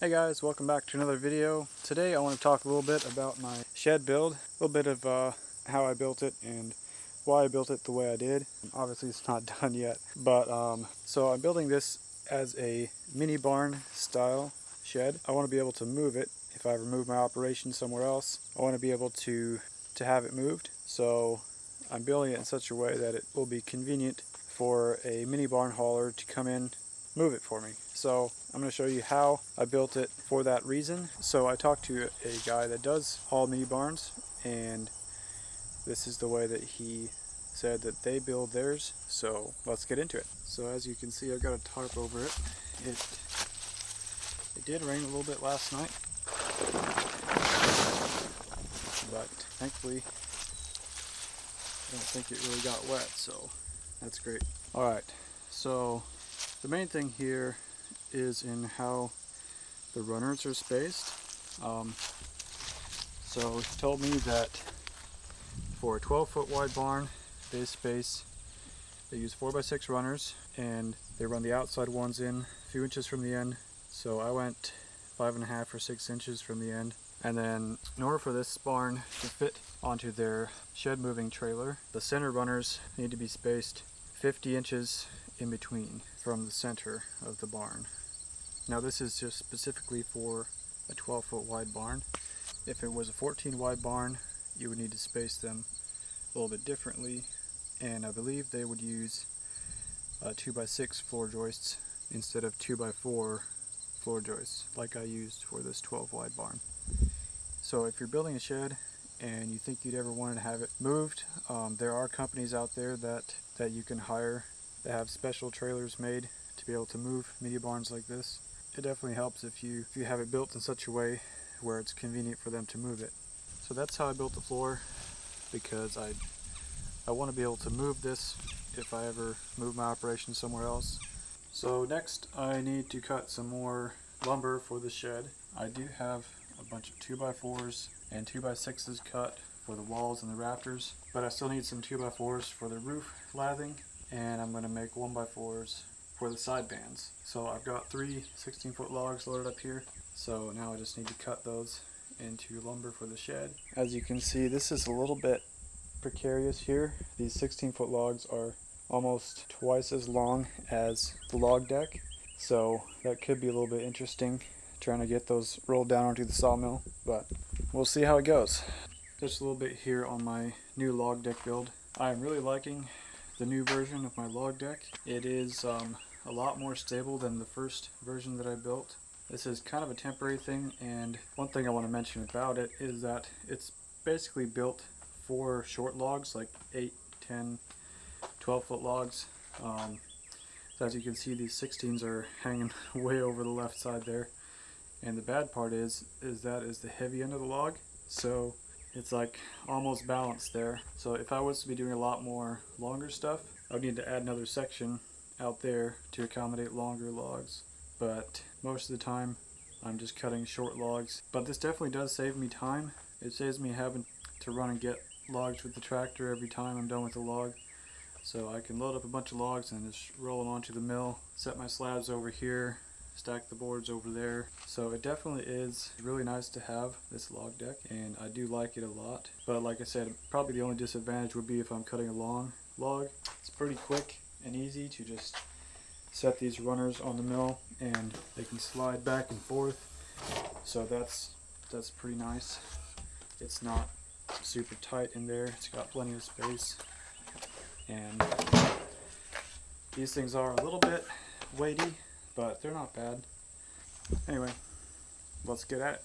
Hey guys, welcome back to another video. Today I want to talk a little bit about my shed build, a little bit of how I built it and why I built it the way I did. Obviously it's not done yet, but so I'm building this as a mini barn style shed. I want to be able to move it if I ever move my operation somewhere else. I want to be able to have it moved, so I'm building it in such a way that it will be convenient for a mini barn hauler to come in, move it for me. So I'm going to show you how I built it for that reason. So I talked to a guy that does haul mini barns, and this is the way that he said that they build theirs. So let's get into it. So as you can see, I've got a tarp over it. It did rain a little bit last night, but thankfully I don't think it really got wet, so that's great. Alright, so the main thing here is in how the runners are spaced. So he told me that for a 12-foot wide barn, they use 4x6 runners, and they run the outside ones in a few inches from the end. So I went 5.5 or 6 inches from the end. And then in order for this barn to fit onto their shed moving trailer, the center runners need to be spaced 50 inches in between from the center of the barn. Now this is just specifically for a 12-foot wide barn. If it was a 14 wide barn, you would need to space them a little bit differently, and I believe they would use 2x6 floor joists instead of 2x4 floor joists like I used for this 12 wide barn. So if you're building a shed and you think you'd ever wanted to have it moved, there are companies out there that you can hire that have special trailers made to be able to move mini barns like this. It definitely helps if you have it built in such a way where it's convenient for them to move it. So that's how I built the floor, because I want to be able to move this if I ever move my operation somewhere else. So next I need to cut some more lumber for the shed. I do have a bunch of 2x4s and 2x6s cut for the walls and the rafters, but I still need some 2x4s for the roof lathing, and I'm going to make 1x4s for the side bands. So I've got 3 16-foot logs loaded up here, so now I just need to cut those into lumber for the shed. As you can see, this is a little bit precarious here. These 16-foot logs are almost twice as long as the log deck, so that could be a little bit interesting trying to get those rolled down onto the sawmill, but we'll see how it goes. Just a little bit here on my new log deck build. I'm really liking the new version of my log deck. It is a lot more stable than the first version that I built. This is kind of a temporary thing, and one thing I want to mention about it is that it's basically built for short logs, like 8, 10, 12-foot logs. So as you can see, these 16s are hanging way over the left side there. And the bad part is that is the heavy end of the log, so it's like almost balanced there. So if I was to be doing a lot more longer stuff, I would need to add another section out there to accommodate longer logs. But most of the time I'm just cutting short logs. But this definitely does save me time. It saves me having to run and get logs with the tractor every time I'm done with the log. So I can load up a bunch of logs and just roll them onto the mill, set my slabs over here, stack the boards over there. So it definitely is really nice to have this log deck, and I do like it a lot. But like I said, probably the only disadvantage would be if I'm cutting a long log. It's pretty quick and easy to just set these runners on the mill and they can slide back and forth. So that's pretty nice. It's not super tight in there. It's got plenty of space. And these things are a little bit weighty, but they're not bad. Anyway, let's get at it.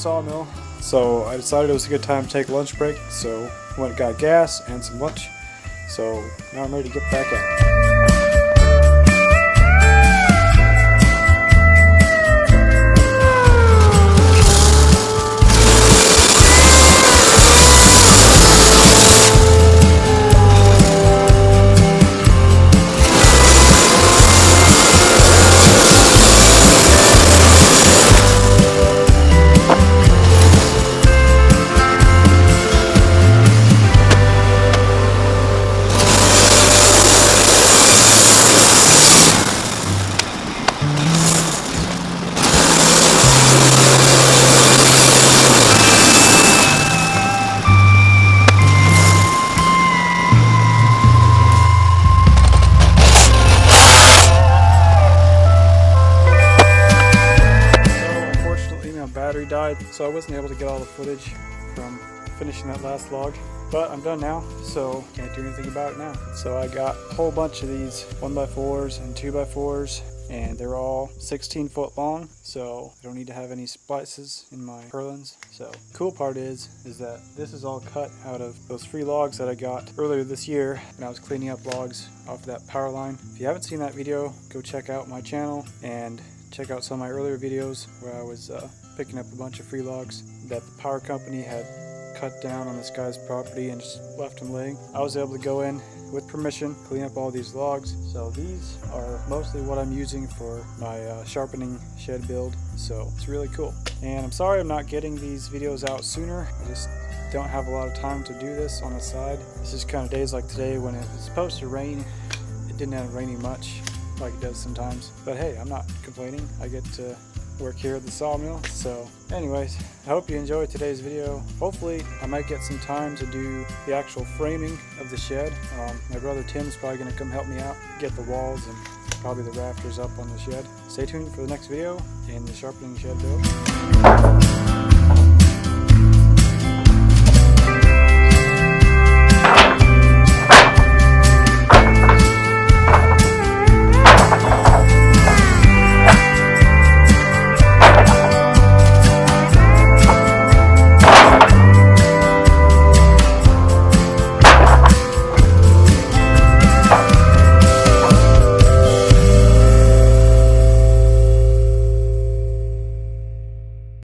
sawmill, so I decided it was a good time to take a lunch break, so I went and got gas and some lunch. So now I'm ready to get back at it. Battery died, so I wasn't able to get all the footage from finishing that last log, but I'm done now, so can't do anything about it now. So I got a whole bunch of these 1x4s and 2x4s, and they're all 16 foot long, so I don't need to have any splices in my purlins. So cool part is that this is all cut out of those free logs that I got earlier this year when I was cleaning up logs off of that power line. If you haven't seen that video, go check out my channel and check out some of my earlier videos where I was picking up a bunch of free logs that the power company had cut down on this guy's property and just left him laying. I was able to go in with permission, clean up all these logs. So these are mostly what I'm using for my sharpening shed build. So it's really cool. And I'm sorry I'm not getting these videos out sooner. I just don't have a lot of time to do this on the side. It's just kind of days like today when it was supposed to rain. It didn't end up raining much like it does sometimes. But hey, I'm not complaining. I get to work here at the sawmill. So anyways, I hope you enjoyed today's video. Hopefully I might get some time to do the actual framing of the shed. My brother Tim's probably going to come help me out, get the walls and probably the rafters up on the shed. Stay tuned for the next video in the Sharpening Shed build.